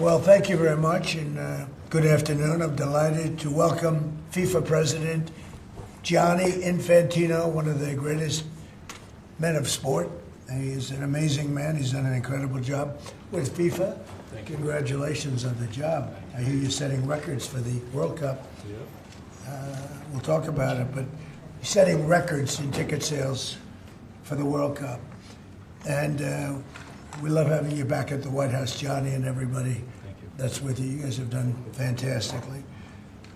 Well, thank you very much, and good afternoon. I'm delighted to welcome FIFA President Gianni Infantino, one of the greatest men of sport. He is an amazing man. He's done an incredible job with FIFA. Thank you. Congratulations on the job. I hear you're setting records for the World Cup. We'll talk about it, but you're setting records in ticket sales for the World Cup. And we love having you back at the White House, Johnny, and everybody that's with you. You guys have done fantastically.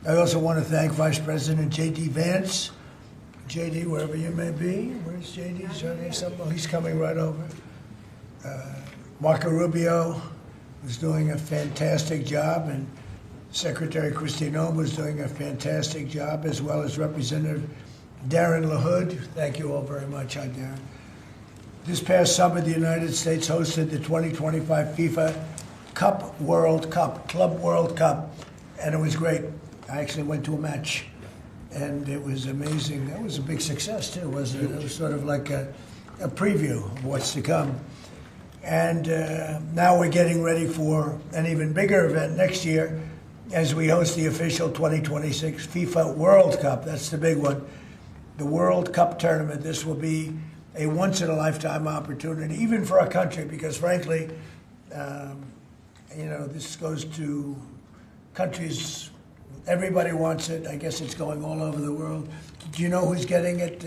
I also want to thank Vice President J.D. Vance. J.D., wherever you may be. Where's J.D.? He's coming right over. Marco Rubio was doing a fantastic job, and Secretary Christine was doing a fantastic job, as well as Representative Darren LaHood. Thank you all very much. Hi, Darren. This past summer, the United States hosted the 2025 FIFA Club World Cup, and it was great. I actually went to a match, and it was amazing. That was a big success, too, wasn't it? It was sort of like a preview of what's to come. And now we're getting ready for an even bigger event next year as we host the official 2026 FIFA World Cup. That's the big one. The World Cup tournament. This will be a once-in-a-lifetime opportunity, even for our country, because frankly, this goes to countries, everybody wants it. I guess it's going all over the world. Do you know who's getting it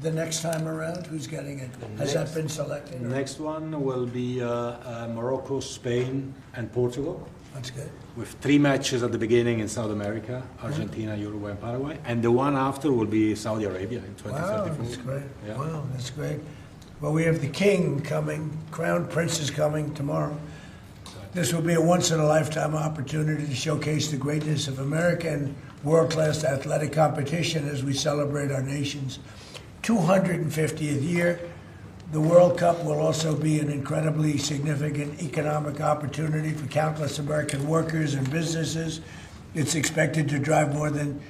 the next time around? Who's getting it? Has that been selected? The next one will be Morocco, Spain, and Portugal. That's good. With 3 matches at the beginning in South America, Argentina, Uruguay, and Paraguay. And the one after will be Saudi Arabia in 2034. Wow, that's great. Yeah. Wow, that's great. Well, we have the king coming, Crown Prince is coming tomorrow. This will be a once-in-a-lifetime opportunity to showcase the greatness of American world-class athletic competition as we celebrate our nation's 250th year. The World Cup will also be an incredibly significant economic opportunity for countless American workers and businesses. It's expected to drive more than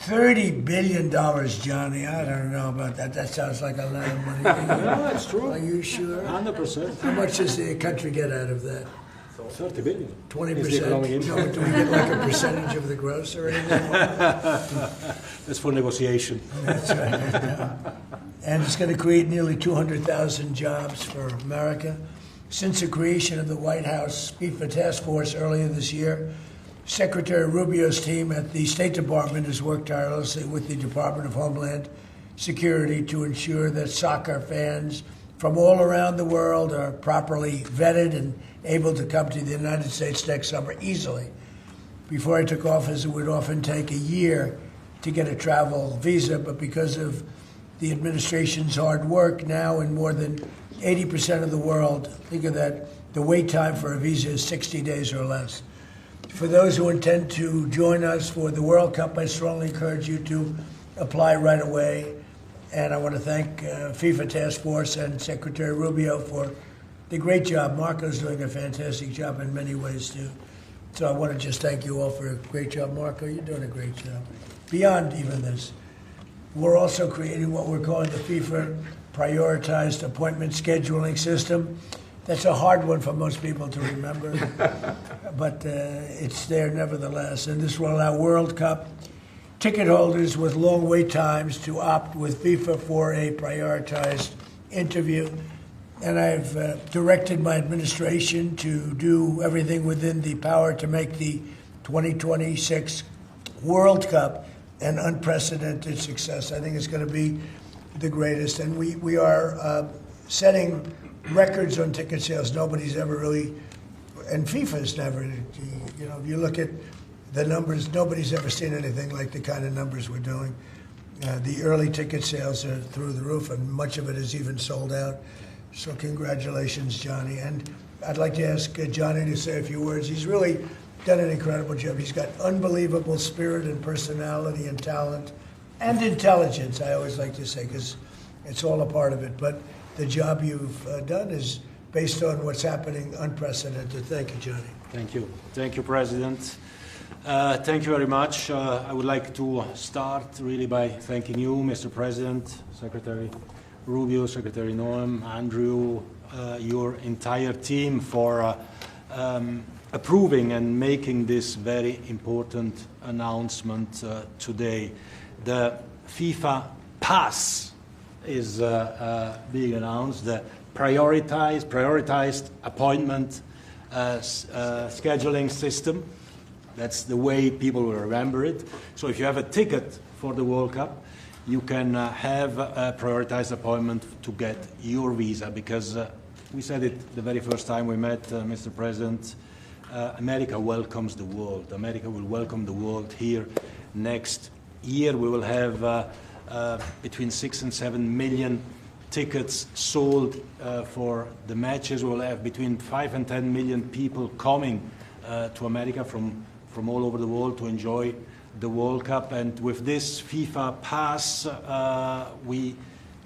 $30 billion, Johnny. I don't know about that. That sounds like a lot of money. No, that's true. Are you sure? 100%. How much does the country get out of that? 30 billion. 20%? No, do we get like a percentage of the gross or anything? That's for negotiation. That's right. And it's going to create nearly 200,000 jobs for America. Since the creation of the White House FIFA Task Force earlier this year, Secretary Rubio's team at the State Department has worked tirelessly with the Department of Homeland Security to ensure that soccer fans from all around the world are properly vetted and able to come to the United States next summer easily. Before I took office, it would often take a year to get a travel visa, but because of the administration's hard work, now in more than 80% of the world, think of that, the wait time for a visa is 60 days or less. For those who intend to join us for the World Cup, I strongly encourage you to apply right away. And I want to thank FIFA Task Force and Secretary Rubio for the great job. Marco's doing a fantastic job in many ways, too. So I want to just thank you all for a great job. Marco, you're doing a great job. Beyond even this, we're also creating what we're calling the FIFA Prioritized Appointment Scheduling System. That's a hard one for most people to remember, but it's there nevertheless. And this will allow World Cup ticket holders with long wait times to opt with FIFA for a prioritized interview. And I've directed my administration to do everything within the power to make the 2026 World Cup an unprecedented success. I think it's going to be the greatest. And we are setting records on ticket sales. Nobody's ever really, and FIFA's never, if you look at the numbers, nobody's ever seen anything like the kind of numbers we're doing. The early ticket sales are through the roof, and much of it is even sold out. So congratulations, Johnny. And I'd like to ask Johnny to say a few words. He's really done an incredible job. He's got unbelievable spirit and personality and talent and intelligence, I always like to say, because it's all a part of it. But the job you've done is based on what's happening, unprecedented. Thank you, Johnny. Thank you. Thank you, President. Thank you very much. I would like to start really by thanking you, Mr. President, Secretary Rubio, Secretary Noem, Andrew, your entire team for approving and making this very important announcement today. The FIFA Pass is being announced, the prioritized appointment scheduling system. That's the way people will remember it. So if you have a ticket for the World Cup, you can have a prioritized appointment to get your visa, because we said it the very first time we met, Mr. President, America welcomes the world. America will welcome the world here next year. We will have between 6 and 7 million tickets sold for the matches. We will have between 5 and 10 million people coming to America from all over the world to enjoy the World Cup. And with this FIFA Pass, we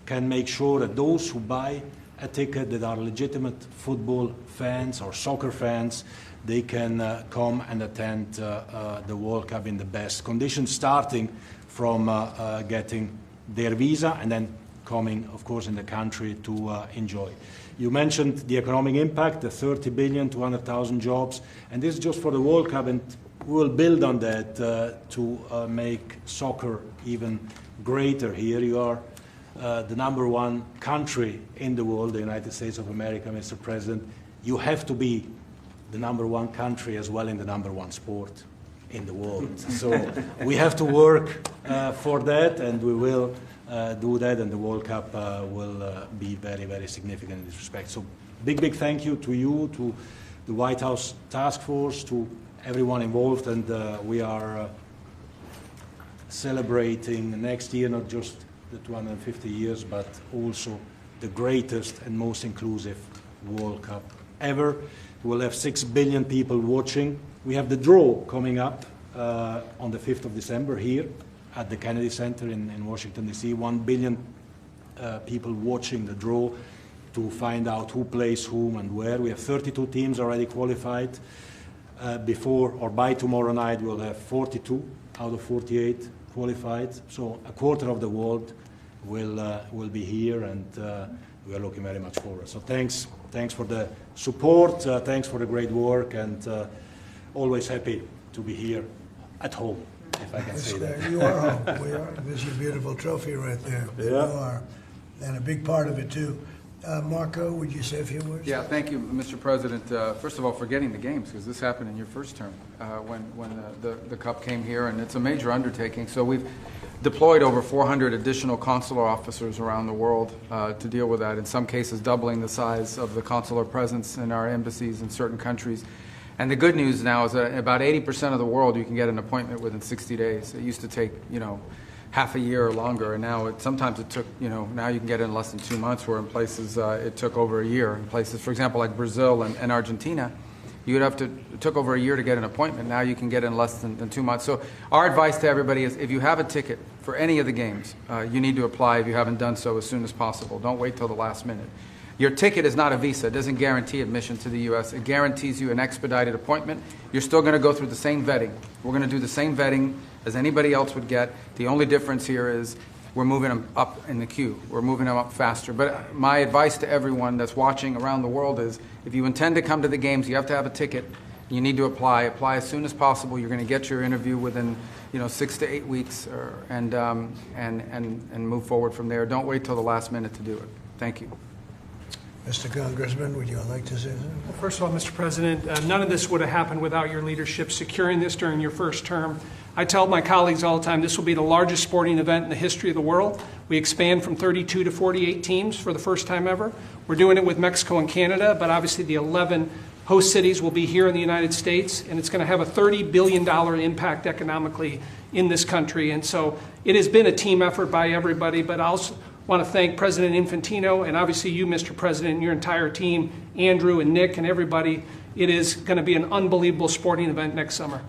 can make sure that those who buy a ticket that are legitimate football fans or soccer fans, they can come and attend the World Cup in the best conditions, starting from getting their visa and then coming, of course, in the country to enjoy. You mentioned the economic impact, the 30 billion, 200,000 jobs, and this is just for the World Cup, and we will build on that to make soccer even greater here. You are the #1 country in the world, the United States of America, Mr. President. You have to be the #1 country as well in the #1 sport in the world. So we have to work for that, and we will do that, and the World Cup will be very, very significant in this respect. So big thank you to you, to the White House Task Force, to everyone involved, and we are celebrating next year not just the 250 years, but also the greatest and most inclusive World Cup ever. We'll have 6 billion people watching. We have the draw coming up on the 5th of December here at the Kennedy Center in Washington, D.C. 1 billion people watching the draw to find out who plays whom and where. We have 32 teams already qualified. Before or by tomorrow night, we'll have 42 out of 48 qualified. So a quarter of the world will be here, and we are looking very much forward. So thanks for the support, thanks for the great work, and always happy to be here at home, if I can say that. You are home. We are. There's your beautiful trophy right there. Yeah. You are, and a big part of it too. Marco, would you say a few words? Yeah, thank you, Mr. President. First of all, for getting the games, because this happened in your first term when the Cup came here, and it's a major undertaking. So we've deployed over 400 additional consular officers around the world to deal with that, in some cases doubling the size of the consular presence in our embassies in certain countries. And the good news now is that about 80% of the world you can get an appointment within 60 days. It used to take, half a year or longer, and now sometimes it took, now you can get it in less than 2 months, where in places it took over a year. In places, for example, like Brazil and Argentina, it took over a year to get an appointment. Now you can get it in less than 2 months. So our advice to everybody is, if you have a ticket for any of the games, you need to apply if you haven't done so as soon as possible. Don't wait till the last minute. Your ticket is not a visa. It doesn't guarantee admission to the U.S. It guarantees you an expedited appointment. You're still going to go through the same vetting. We're going to do the same vetting as anybody else would get. The only difference here is we're moving them up in the queue. We're moving them up faster. But my advice to everyone that's watching around the world is, if you intend to come to the games, you have to have a ticket. You need to apply. Apply as soon as possible. You're going to get your interview within 6 to 8 weeks, and move forward from there. Don't wait till the last minute to do it. Thank you. Mr. Congressman, would you like to say something? Well, first of all, Mr. President, none of this would have happened without your leadership securing this during your first term. I tell my colleagues all the time, this will be the largest sporting event in the history of the world. We expand from 32 to 48 teams for the first time ever. We're doing it with Mexico and Canada, but obviously the 11 host cities will be here in the United States, and it's going to have a $30 billion impact economically in this country. And so it has been a team effort by everybody, but I also want to thank President Infantino and obviously you, Mr. President, and your entire team, Andrew and Nick and everybody. It is going to be an unbelievable sporting event next summer.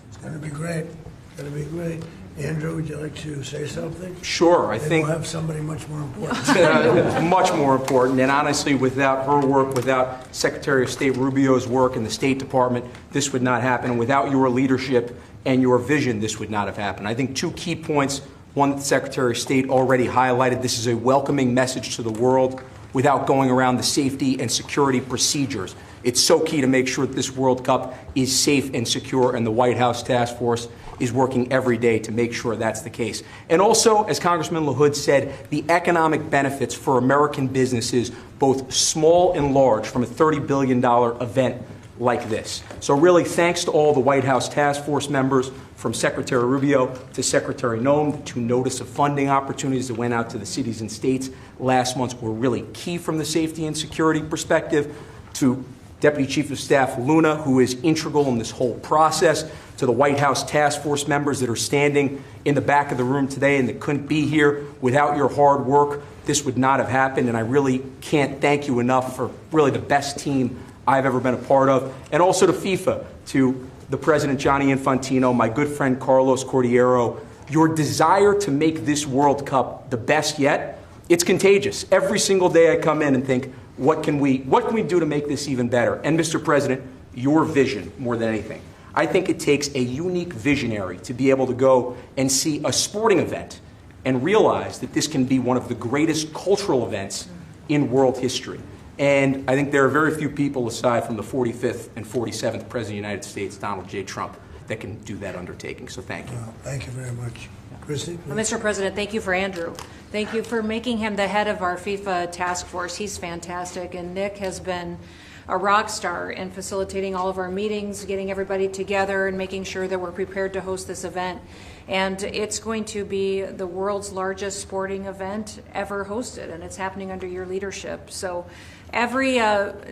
It's going to be great. It's going to be great. Andrew, would you like to say something? Sure. I Maybe think we'll have somebody much more important. much more important. And honestly, without her work, without Secretary of State Rubio's work in the State Department, this would not happen. And without your leadership and your vision, this would not have happened. I think 2 key points. One that the Secretary of State already highlighted. This is a welcoming message to the world. without going around the safety and security procedures. It's so key to make sure that this World Cup is safe and secure, and the White House Task Force is working every day to make sure that's the case. And also, as Congressman LaHood said, the economic benefits for American businesses, both small and large, from a $30 billion event like this. So really, thanks to all the White House Task Force members, from Secretary Rubio to Secretary Noem. The 2 notice of funding opportunities that went out to the cities and states last month were really key from the safety and security perspective. To Deputy Chief of Staff Luna, who is integral in this whole process, to the White House Task Force members that are standing in the back of the room today and that couldn't be here. Without your hard work, this would not have happened, and I really can't thank you enough for really the best team I've ever been a part of. And also to FIFA, to the President Gianni Infantino, my good friend Carlos Cordiero. Your desire to make this World Cup the best yet, it's contagious. Every single day I come in and think, what can we do to make this even better? And Mr. President, your vision more than anything. I think it takes a unique visionary to be able to go and see a sporting event and realize that this can be one of the greatest cultural events in world history. And I think there are very few people, aside from the 45th and 47th President of the United States, Donald J. Trump, that can do that undertaking. So thank you. Thank you very much. Christy? Well, Mr. President, thank you for Andrew. Thank you for making him the head of our FIFA task force. He's fantastic. And Nick has been a rock star in facilitating all of our meetings, getting everybody together, and making sure that we're prepared to host this event. And it's going to be the world's largest sporting event ever hosted, and it's happening under your leadership. So every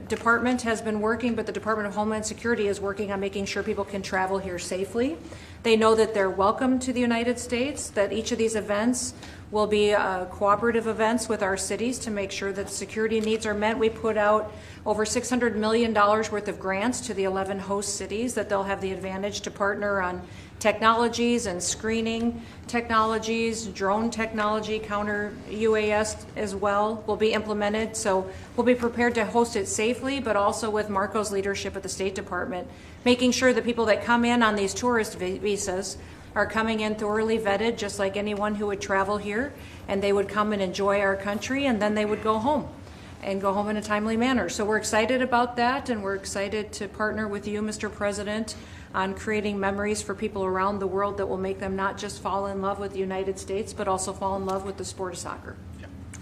department has been working, but the Department of Homeland Security is working on making sure people can travel here safely. They know that they're welcome to the United States, that each of these events will be cooperative events with our cities to make sure that security needs are met. We put out over $600 million worth of grants to the 11 host cities that they'll have the advantage to partner on technologies and screening technologies, drone technology, counter UAS as well will be implemented. So we'll be prepared to host it safely, but also with Marco's leadership at the State Department, making sure that people that come in on these tourist visas are coming in thoroughly vetted, just like anyone who would travel here, and they would come and enjoy our country, and then they would go home and go home in a timely manner. So we're excited about that, and we're excited to partner with you, Mr. President, on creating memories for people around the world that will make them not just fall in love with the United States, but also fall in love with the sport of soccer.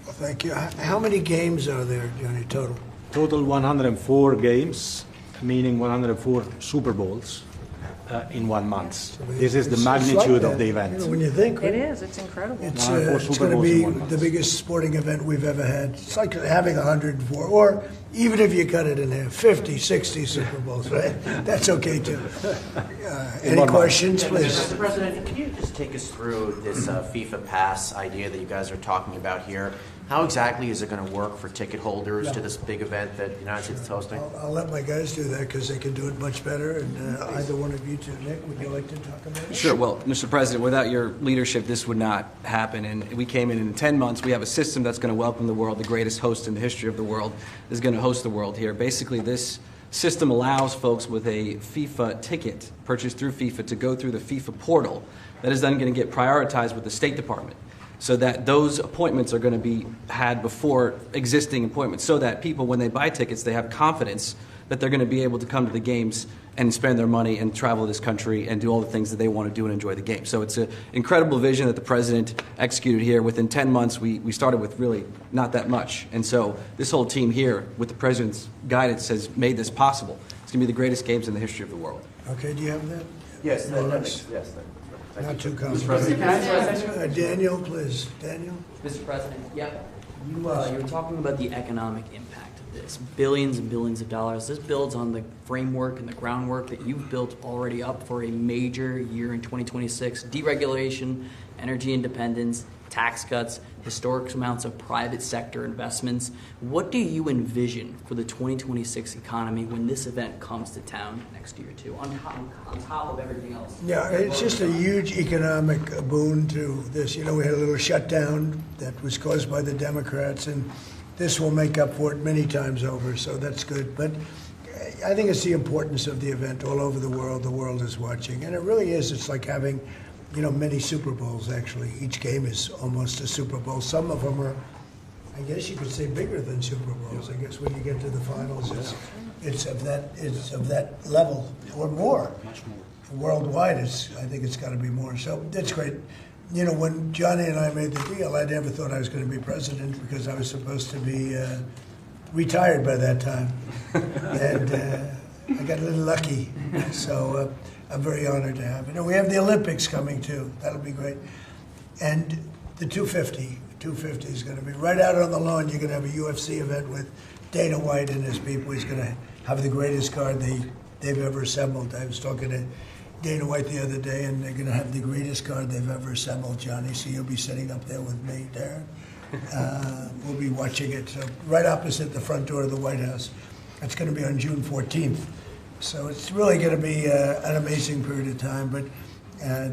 Well, thank you. How many games are there, Johnny, total? Total 104 games, meaning 104 Super Bowls in 1 month. This is the magnitude like of the event. You know, when you think It is. It's incredible. it's, Super it's going to Bowls in be 1 month. the biggest sporting event we've ever had. It's like having 104, or even if you cut it in half, 50, 60 Super Bowls, right? That's okay too. Any 1 month. questions, please? Mr. President, can you just take us through this FIFA Pass idea that you guys are talking about here? How exactly is it going to work for ticket holders to this big event that the United States is hosting? I'll let my guys do that because they can do it much better. And either one of you two, Nick, would you like to talk about it? Sure. Well, Mr. President, without your leadership, this would not happen. And we came in 10 months. We have a system that's going to welcome the world. The greatest host in the history of the world is going to host the world here. Basically, this system allows folks with a FIFA ticket purchased through FIFA to go through the FIFA portal. That is then going to get prioritized with the State Department, so that those appointments are going to be had before existing appointments, so that people, when they buy tickets, they have confidence that they're going to be able to come to the games and spend their money and travel this country and do all the things that they want to do and enjoy the game. So it's an incredible vision that the President executed here. Within 10 months, we started with really not that much. And so this whole team here, with the President's guidance, has made this possible. It's going to be the greatest games in the history of the world. Okay, do you have that? Yes, Yes. Not too complicated. Daniel, please. Daniel? Mr. President, you were talking about the economic impact of this. Billions and billions of dollars. This builds on the framework and the groundwork that you've built already up for a major year in 2026. Deregulation, energy independence, tax cuts, historic amounts of private sector investments. What do you envision for the 2026 economy when this event comes to town next year, too, on top of everything else? Yeah, it's just a huge economic boon to this. You know, we had a little shutdown that was caused by the Democrats, and this will make up for it many times over, so that's good. But I think it's the importance of the event all over the world. The world is watching, and it really is. It's like having, you know, many Super Bowls, actually. Each game is almost a Super Bowl. Some of them are I guess you could say bigger than Super Bowls. I guess when you get to the finals, it's of that level or more. Much more. Worldwide, I think it's got to be more. So that's great. You know, when Johnny and I made the deal, I never thought I was going to be president because I was supposed to be retired by that time, and I got a little lucky. So I'm very honored to have it. And we have the Olympics coming too. That'll be great. And the 250 is going to be right out on the lawn. You're going to have a UFC event with Dana White and his people. He's going to have the greatest card they've ever assembled. I was talking to Dana White the other day, and they're going to have the greatest card they've ever assembled, Johnny. So you'll be sitting up there with me, Darren. We'll be watching it. So right opposite the front door of the White House. It's going to be on June 14th. So it's really going to be an amazing period of time. But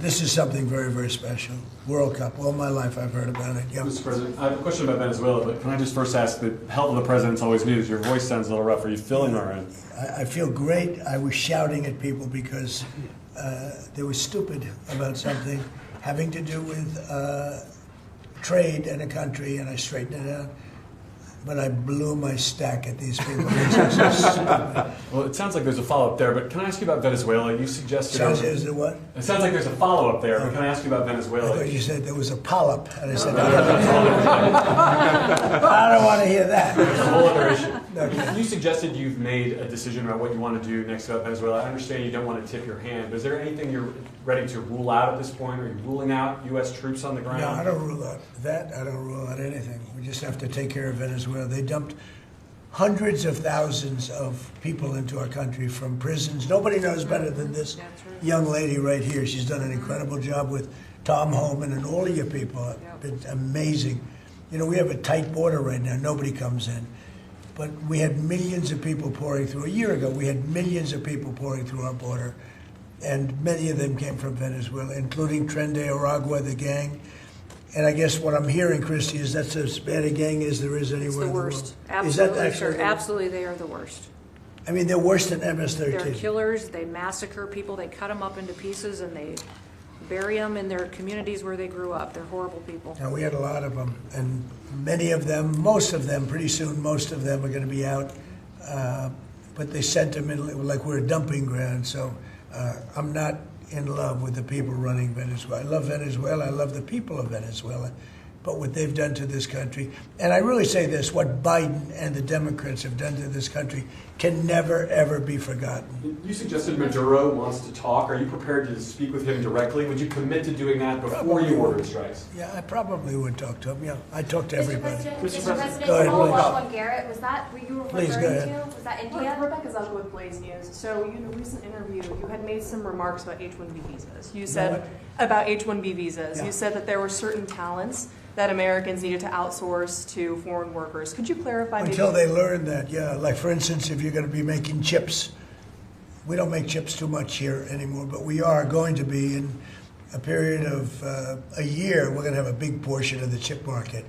this is something very, very special. World Cup. All my life I've heard about it. Yep. Mr. President, I have a question about Venezuela, but can I just first ask, the health of the president's always news. Your voice sounds a little rough. Are you feeling all right? I feel great. I was shouting at people because they were stupid about something having to do with trade in a country, and I straightened it out. But I blew my stack at these people. Well, it sounds like there's a follow-up there, but can I ask you about Venezuela? You suggested... Is there what? It sounds like there's a follow-up there, but can I ask you about I Venezuela? thought you said there was a polyp, and I said, I don't want to hear that. It's a whole other issue. Okay. You suggested you've made a decision about what you want to do next about Venezuela. I understand you don't want to tip your hand, but is there anything you're ready to rule out at this point? Are you ruling out U.S. troops on the ground? No, I don't rule out that. I don't rule out anything. We just have to take care of Venezuela. They dumped hundreds of thousands of people into our country from prisons. Nobody knows better than this young lady right here. She's done an incredible job with Tom Homan and all of your people. It's amazing. You know, we have a tight border right now. Nobody comes in. But we had millions of people pouring through. A year ago, we had millions of people pouring through our border. And many of them came from Venezuela, including Tren de Aragua, the gang. And I guess what I'm hearing, Christy, is that's as bad a gang as there is anywhere It's the in the worst. world. Absolutely, Is that actually sir. Absolutely, they are the worst. I mean, they're worse than MS-13. They're killers. They massacre people. They cut them up into pieces, and they bury them in their communities where they grew up. They're horrible people. And we had a lot of them, and many of them, most of them, pretty soon, most of them are going to be out. But they sent them in like we're a dumping ground. So I'm not in love with the people running Venezuela. I love Venezuela. I love the people of Venezuela. But what they've done to this country, and I really say this, what Biden and the Democrats have done to this country can never, ever be forgotten. You suggested Maduro wants to talk. Are you prepared to speak with him directly? Would you commit to doing that before you order strikes? Yeah, I probably would talk to him. Yeah, I talk to everybody. Mr. President, Go ahead, follow please. up on Garrett. Was that what you were Please, referring go ahead. to? Was that India? Rebecca Zucco with Blaze News. So, in a recent interview, you had made some remarks about H-1B visas. You said about H-1B visas. Yeah. You said that there were certain talents that Americans needed to outsource to foreign workers. Could you clarify? Until they learn that, yeah. Like, for instance, if you're going to be making chips, we don't make chips too much here anymore, but we are going to be in a period of a year. We're going to have a big portion of the chip market.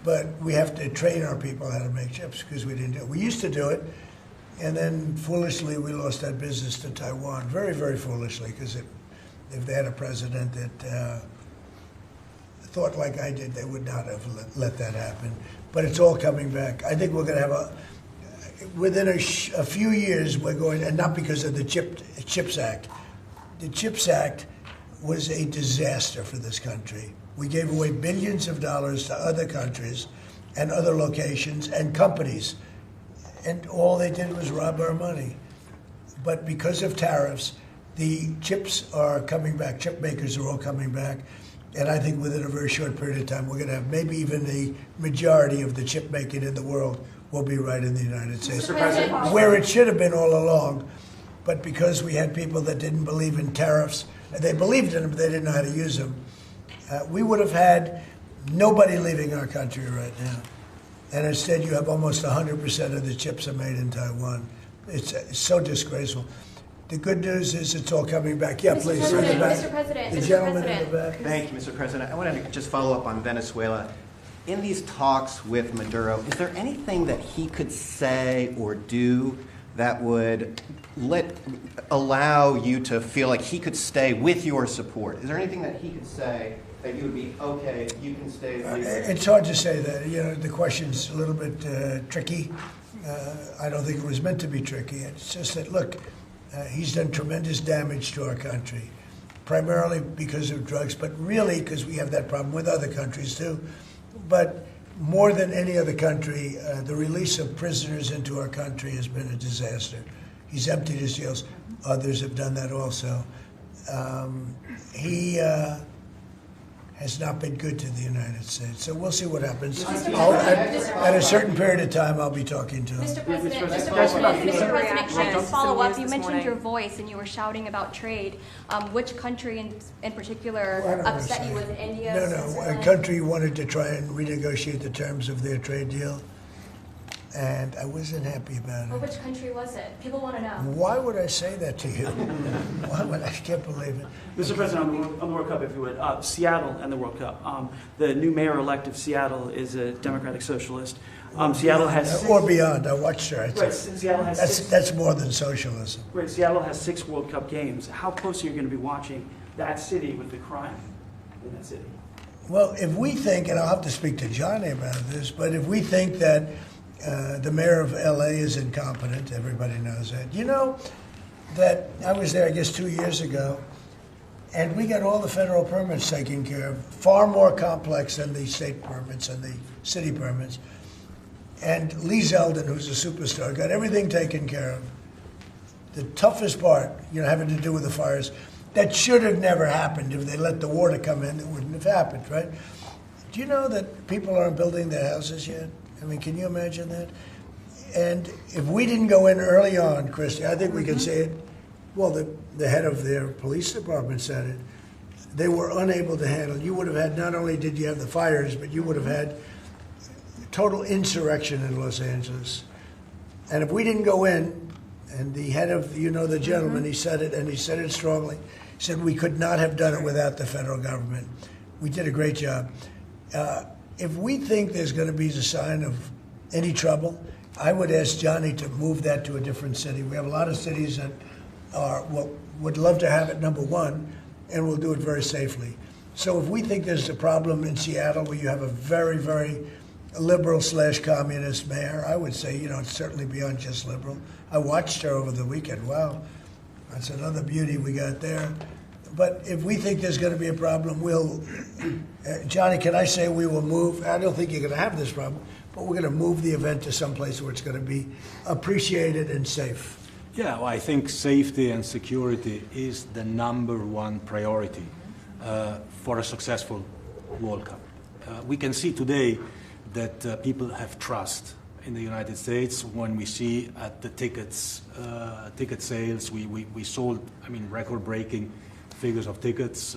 But we have to train our people how to make chips because we didn't do it. We used to do it, and then foolishly we lost that business to Taiwan. Very, very foolishly, because if they had a president that thought like I did, they would not have let that happen. But it's all coming back. I think we're going to have within a few years, we're going, and not because of the CHIPS Act. The CHIPS Act was a disaster for this country. We gave away billions of dollars to other countries and other locations and companies, and all they did was rob our money. But because of tariffs, the chips are coming back. Chip makers are all coming back. And I think within a very short period of time, we're going to have maybe even the majority of the chip making in the world will be right in the United States, where it should have been all along. But because we had people that didn't believe in tariffs, they believed in them, but they didn't know how to use them, we would have had nobody leaving our country right now. And instead, you have almost 100% of the chips are made in Taiwan. It's so disgraceful. The good news is it's all coming back. Yeah, please. Mr. President, the Mr. gentleman President. in the back. Thank you, Mr. President. I wanted to just follow up on Venezuela. In these talks with Maduro, is there anything that he could say or do that would allow you to feel like he could stay with your support? Is there anything that he could say that you would be, okay, you can stay. It's hard to say that. You know, the question's a little bit tricky. I don't think it was meant to be tricky. It's just that, look, he's done tremendous damage to our country, primarily because of drugs, but really because we have that problem with other countries too. But more than any other country, the release of prisoners into our country has been a disaster. He's emptied his jails. Others have done that also. He has not been good to the United States. So we'll see what happens. At a certain period of time, I'll be talking to him. Mr. President, can I just follow up? You mentioned your voice and you were shouting about trade. Which country in particular upset you? Was it India? No, a country wanted to try and renegotiate the terms of their trade deal, and I wasn't happy about it. Well, which country was it? People want to know. Why would I say that to you? I can't believe it. Mr. President, on the World Cup, if you would, Seattle and the World Cup. The new mayor-elect of Seattle is a Democratic Socialist. Seattle has or beyond. I watched her. Right, Seattle has that's more than socialism. Right, Seattle has 6 World Cup games. How close are you going to be watching that city with the crime in that city? Well, if we think, and I'll have to speak to Johnny about this, but if we think that the mayor of L.A. is incompetent, everybody knows that. You know that I was there, I guess, 2 years ago, and we got all the federal permits taken care of, far more complex than the state permits and the city permits. And Lee Zeldin, who's a superstar, got everything taken care of. The toughest part, having to do with the fires, that should have never happened. If they let the water come in, it wouldn't have happened, right? Do you know that people aren't building their houses yet? I mean, can you imagine that? And if we didn't go in early on, Christy, I think we can say it. Well, the head of their police department said it. They were unable to handle. You would have had, not only did you have the fires, but you would have had total insurrection in Los Angeles. And if we didn't go in, and the head of, the gentleman, he said it, and he said it strongly, he said we could not have done it without the federal government. We did a great job. If we think there's going to be a sign of any trouble, I would ask Johnny to move that to a different city. We have a lot of cities that would love to have it, number one, and we'll do it very safely. So if we think there's a problem in Seattle where you have a very, very liberal/communist mayor, I would say, it's certainly beyond just liberal. I watched her over the weekend. Wow, that's another beauty we got there. But if we think there's going to be a problem, Johnny, can I say we will move? I don't think you're going to have this problem, but we're going to move the event to someplace where it's going to be appreciated and safe. Yeah, well, I think safety and security is the #1 priority for a successful World Cup. We can see today that people have trust in the United States when we see at the ticket sales, we sold, record-breaking figures of tickets,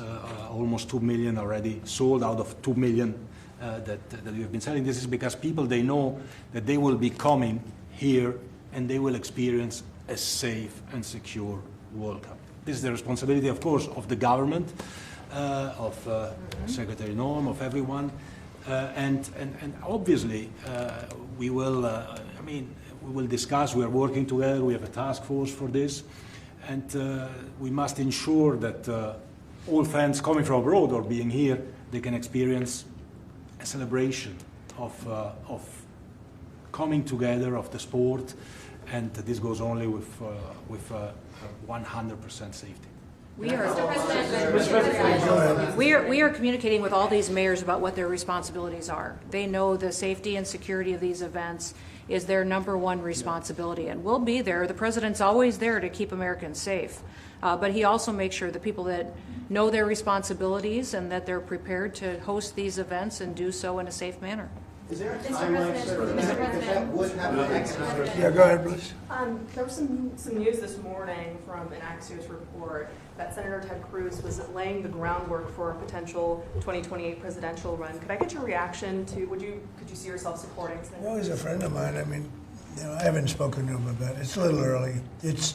almost 2 million already sold out of 2 million that we have been selling. This is because people, they know that they will be coming here and they will experience a safe and secure World Cup. This is the responsibility, of course, of the government, of Secretary Norm, of everyone, and obviously we will. We will discuss. We are working together. We have a task force for this. And we must ensure that all fans coming from abroad or being here, they can experience a celebration of coming together of the sport, and this goes only with 100% safety. We are communicating with all these mayors about what their responsibilities are. They know the safety and security of these events is their #1 responsibility, and we'll be there. The president's always there to keep Americans safe, but he also makes sure that people that know their responsibilities and that they're prepared to host these events and do so in a safe manner. Is there a timeline? If that would happen? Yeah, go ahead, please. There was some news this morning from an Axios report that Senator Ted Cruz was laying the groundwork for a potential 2028 presidential run. Could I get your reaction to, could you see yourself supporting Senator Well, he's a friend of mine. I haven't spoken to him about it. It's a little early. It's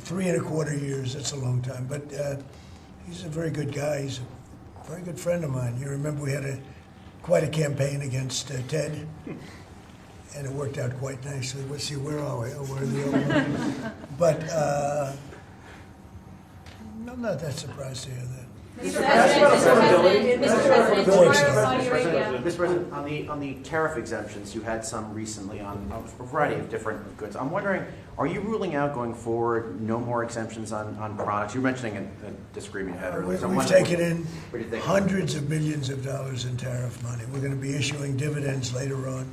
3¼ years. That's a long time. But he's a very good guy. He's a very good friend of mine. You remember we had quite a campaign against Ted, and it worked out quite nicely. Let's see, where are we? Oh, we're in the old one. But I'm not that surprised to hear that. Mr. President, tomorrow Saudi Arabia. Mr. President, on the tariff exemptions, you had some recently on a variety of different goods. I'm wondering, are you ruling out going forward no more exemptions on products? You were mentioning a disagreement you had earlier. So We've taken in hundreds of billions of dollars in tariff money. We're going to be issuing dividends later on,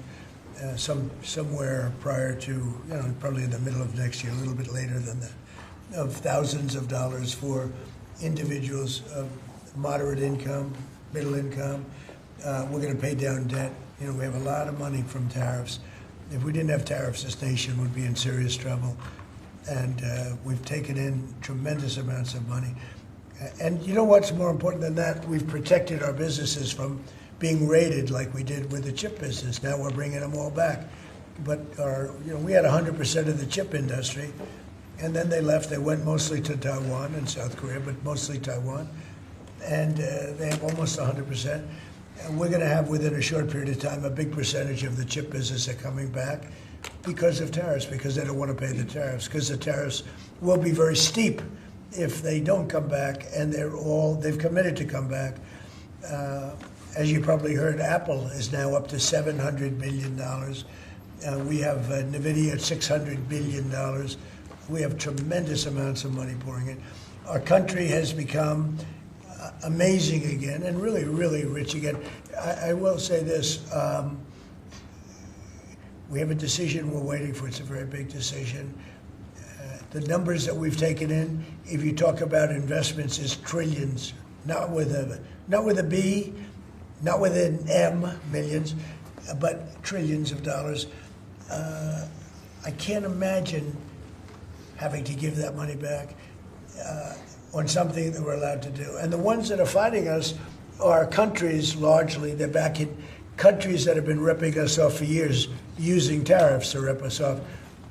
somewhere prior to, probably in the middle of next year, a little bit later than that, of thousands of dollars for individuals of moderate income, middle income. We're going to pay down debt. We have a lot of money from tariffs. If we didn't have tariffs, this nation would be in serious trouble. And we've taken in tremendous amounts of money. And you know what's more important than that? We've protected our businesses from being raided like we did with the chip business. Now we're bringing them all back. But we had 100% of the chip industry. And then they left. They went mostly to Taiwan and South Korea, but mostly Taiwan. And they have almost 100%. And we're going to have, within a short period of time, a big percentage of the chip business are coming back because of tariffs, because they don't want to pay the tariffs, because the tariffs will be very steep if they don't come back, and they've committed to come back. As you probably heard, Apple is now up to $700 billion. We have NVIDIA at $600 billion. We have tremendous amounts of money pouring in. Our country has become amazing again and really, really rich again. I will say this. We have a decision we're waiting for. It's a very big decision. The numbers that we've taken in, if you talk about investments, is trillions, not with a B, not with an M, millions, but trillions of dollars. I can't imagine having to give that money back on something that we're allowed to do. And the ones that are fighting us are countries, largely. They're back in countries that have been ripping us off for years, using tariffs to rip us off.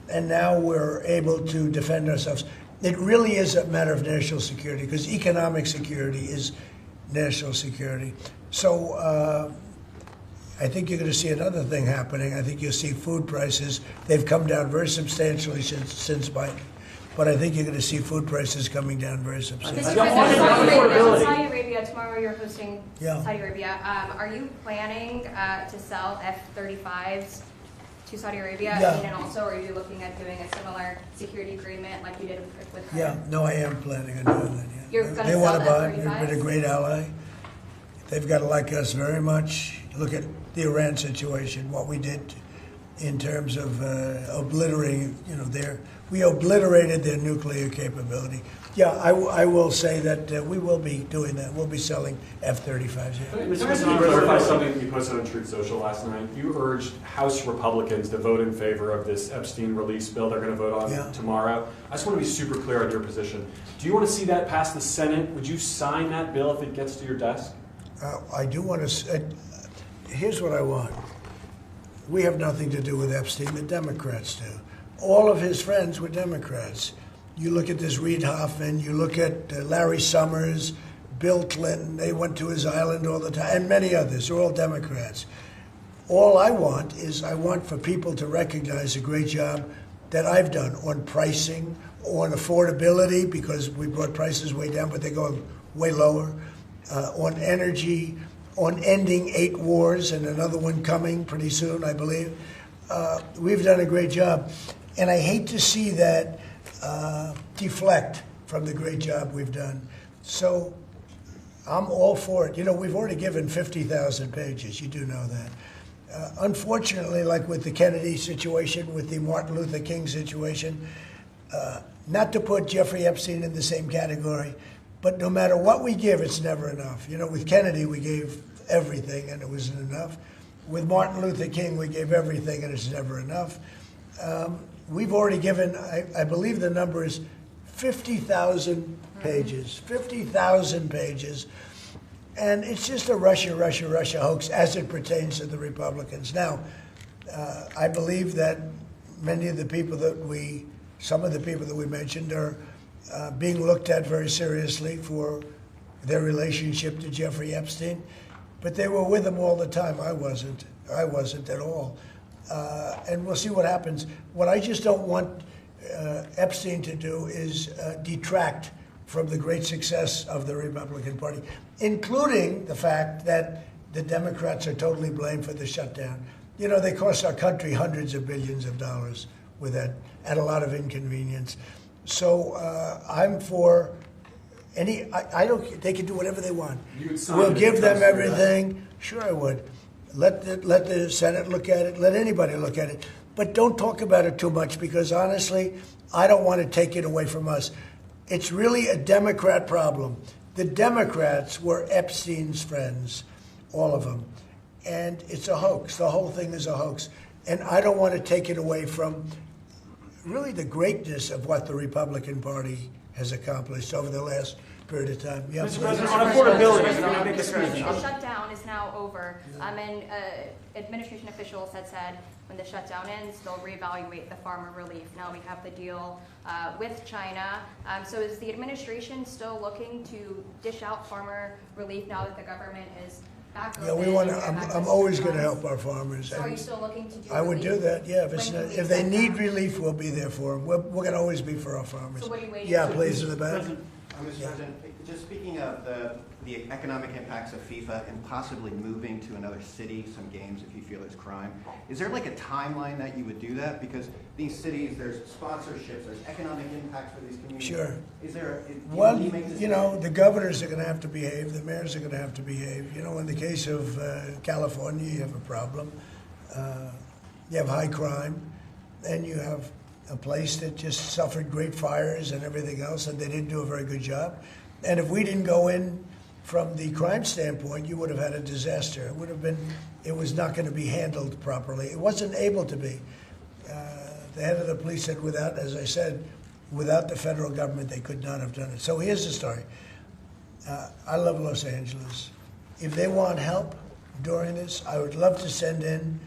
And now we're able to defend ourselves. It really is a matter of national security, because economic security is national security. So I think you're going to see another thing happening. I think you'll see food prices. They've come down very substantially since Biden. But I think you're going to see food prices coming down very substantially. Saudi Arabia, tomorrow you're hosting Saudi Arabia. Are you planning to sell F-35s to Saudi Arabia? And also, are you looking at doing a similar security agreement like you did with her? Yeah, no, I am planning on doing that, yeah. You're going to they sell want to buy. F-35s? They've been a great ally. They've got to like us very much. Look at the Iran situation, what we did in terms of obliterating, we obliterated their nuclear capability. Yeah, I will say that we will be doing that. We'll be selling F-35s. Yeah. Mr. President, to clarify something you posted on Truth Social last night. You urged House Republicans to vote in favor of this Epstein release bill they're going to vote on tomorrow. I just want to be super clear on your position. Do you want to see that pass the Senate? Would you sign that bill if it gets to your desk? I do want to. Here's what I want. We have nothing to do with Epstein. The Democrats do. All of his friends were Democrats. You look at this Reid Hoffman, you look at Larry Summers, Bill Clinton, they went to his island all the time, and many others. They're all Democrats. All I want for people to recognize the great job that I've done on pricing, on affordability, because we brought prices way down, but they're going way lower, on energy, on ending 8 wars, and another one coming pretty soon, I believe. We've done a great job. And I hate to see that deflect from the great job we've done. So I'm all for it. We've already given 50,000 pages. You do know that. Unfortunately, like with the Kennedy situation, with the Martin Luther King situation, not to put Jeffrey Epstein in the same category, but no matter what we give, it's never enough. With Kennedy, we gave everything, and it wasn't enough. With Martin Luther King, we gave everything, and it's never enough. We've already given, I believe the number is 50,000 pages. 50,000 pages. And it's just a Russia hoax as it pertains to the Republicans. Now, I believe that some of the people that we mentioned are being looked at very seriously for their relationship to Jeffrey Epstein. But they were with him all the time. I wasn't at all. And we'll see what happens. What I just don't want Epstein to do is detract from the great success of the Republican Party, including the fact that the Democrats are totally blamed for the shutdown. You know, they cost our country hundreds of billions of dollars with that, at a lot of inconvenience. So I'm for any, I don't, they can do whatever they want. We'll give them everything. Sure I would. Let the Senate look at it. Let anybody look at it. But don't talk about it too much, because honestly, I don't want to take it away from us. It's really a Democrat problem. The Democrats were Epstein's friends, all of them. And it's a hoax. The whole thing is a hoax. And I don't want to take it away from really the greatness of what the Republican Party has accomplished over the last period of time. Yeah, Mr. President, on affordability, the shutdown is now over, and administration officials had said when the shutdown ends, they'll reevaluate the farmer relief. Now we have the deal with China. So is the administration still looking to dish out farmer relief now that the government is back open? Yeah, we want to. I'm always going to help our farmers. So are you still looking to do I would relief? do that, yeah. If they need relief, we'll be there for them. We're going to always be for our farmers. So what are you waiting Yeah, for? please, in the back. Mr. President, just speaking of the economic impacts of FIFA and possibly moving to another city, some games if you feel there's crime, is there like a timeline that you would do that? Because these cities, there's sponsorships, there's economic impacts for these communities. Sure. Is there, Well, you know, the governors are going to have to behave. The mayors are going to have to behave. You know, in the case of California, you have a problem. You have high crime, and you have a place that just suffered great fires and everything else, and they didn't do a very good job. And if we didn't go in from the crime standpoint, you would have had a disaster. It would have been, it was not going to be handled properly. It wasn't able to be. The head of the police said without, as I said, without the federal government, they could not have done it. So here's the story. I love Los Angeles. If they want help during this, I would love to send in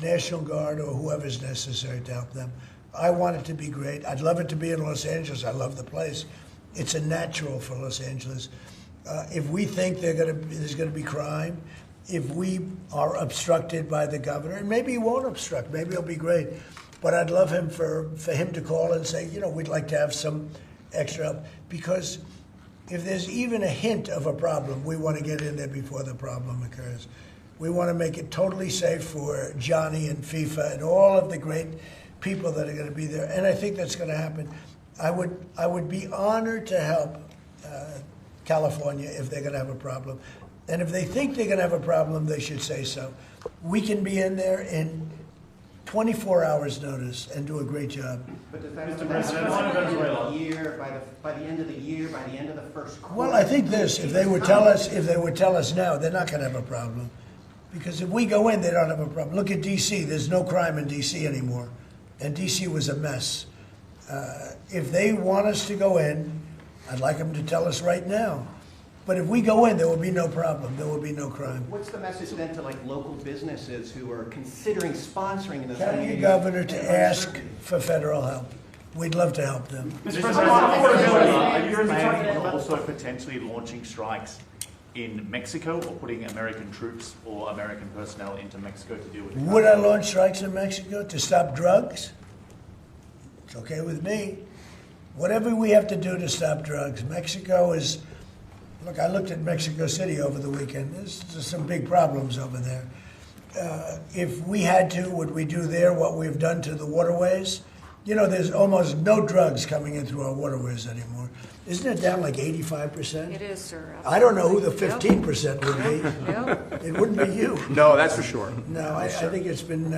National Guard or whoever's necessary to help them. I want it to be great. I'd love it to be in Los Angeles. I love the place. It's a natural for Los Angeles. If we think there's going to be crime, if we are obstructed by the governor, and maybe he won't obstruct, maybe it'll be great. But I'd love him for him to call and say, you know, we'd like to have some extra help. Because if there's even a hint of a problem, we want to get in there before the problem occurs. We want to make it totally safe for Johnny and FIFA and all of the great people that are going to be there, and I think that's going to happen. I would be honored to help California if they're going to have a problem, and if they think they're going to have a problem, they should say so. We can be in there in 24 hours' notice and do a great job. But does that Mr. President, by the end of the year, by the end of the first quarter? Well, I think this: if they would tell us now, they're not going to have a problem, because if we go in, they don't have a problem. Look at D.C. There's no crime in D.C. anymore. And D.C. was a mess. If they want us to go in, I'd like them to tell us right now. But if we go in, there will be no problem. There will be no crime. What's the message then to like local businesses who are considering sponsoring in this? Tell your governor to ask for federal help. We'd love to help them. Mr. President, are you planning on also potentially launching strikes in Mexico or putting American troops or American personnel into Mexico to deal with it? Would I launch strikes in Mexico to stop drugs? It's okay with me. Whatever we have to do to stop drugs. Mexico is, look, I looked at Mexico City over the weekend. There's some big problems over there. If we had to, would we do there what we've done to the waterways? You know, there's almost no drugs coming in through our waterways anymore. Isn't it down like 85%? It is, sir. Absolutely. I don't know who the 15% would be. Yep. It wouldn't be you. No, that's for sure. No, I think it's been...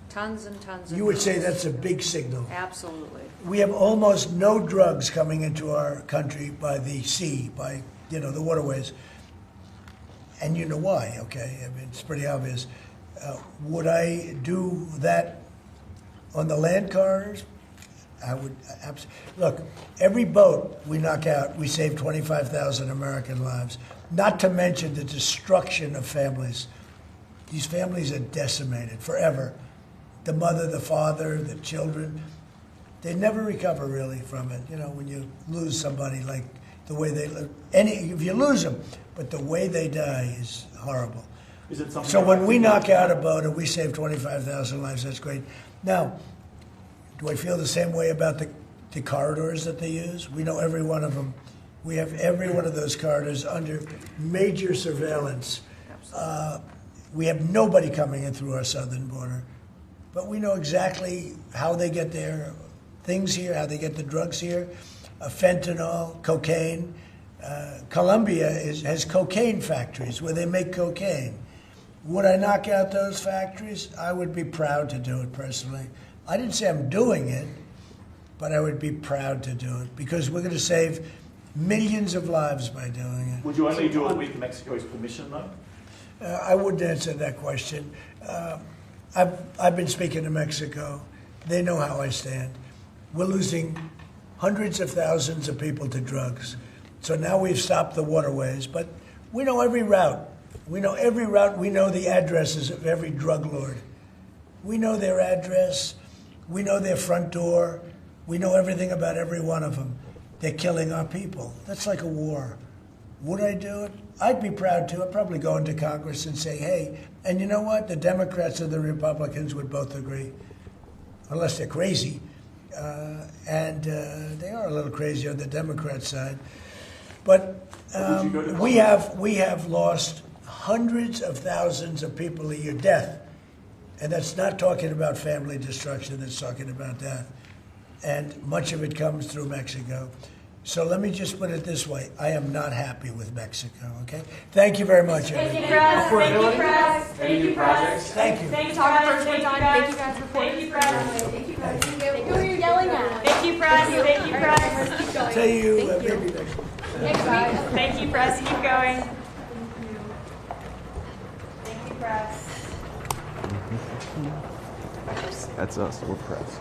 Tons and tons. You would say that's a big signal. Absolutely. We have almost no drugs coming into our country by the sea, by, you know, the waterways. And you know why, okay? I mean, it's pretty obvious. Would I do that on the land corridors? I would absolutely. Look, every boat we knock out, we save 25,000 American lives. Not to mention the destruction of families. These families are decimated forever. The mother, the father, the children, they never recover really from it. You know, when you lose somebody like the way they live, if you lose them, but the way they die is horrible. Is it something so when we knock out a boat and we save 25,000 lives, that's great. Now, do I feel the same way about the the corridors that they use. We know every one of them. We have every one of those corridors under major surveillance. We have nobody coming in through our southern border. But we know exactly how they get their things here, how they get the drugs here, fentanyl, cocaine. Colombia has cocaine factories where they make cocaine. Would I knock out those factories? I would be proud to do it personally. I didn't say I'm doing it, but I would be proud to do it because we're going to save millions of lives by doing it. Would you only do it with Mexico's permission, though? I wouldn't answer that question. I've been speaking to Mexico. They know how I stand. We're losing hundreds of thousands of people to drugs. So now we've stopped the waterways, but we know every route. We know every route. We know the addresses of every drug lord. We know their address. We know their front door. We know everything about every one of them. They're killing our people. That's like a war. Would I do it? I'd be proud to. I'd probably go into Congress and say, hey, and you know what? The Democrats and the Republicans would both agree, unless they're crazy. And they are a little crazy on the Democrat side. But we have lost hundreds of thousands of people a year, death. And that's not talking about family destruction, that's talking about death. And much of it comes through Mexico. So let me just put it this way. I am not happy with Mexico, okay? Thank you very much, Thank you, everybody. press. Thank you, press. Thank you, press. Thank you. Thank you, press. Thank you, press. Thank you, press. Thank you, press. Who are you yelling at? Thank you, press. Thank you, press. Tell you, maybe next week. Thank you, press. Keep going. Thank you, press. That's us, we're press.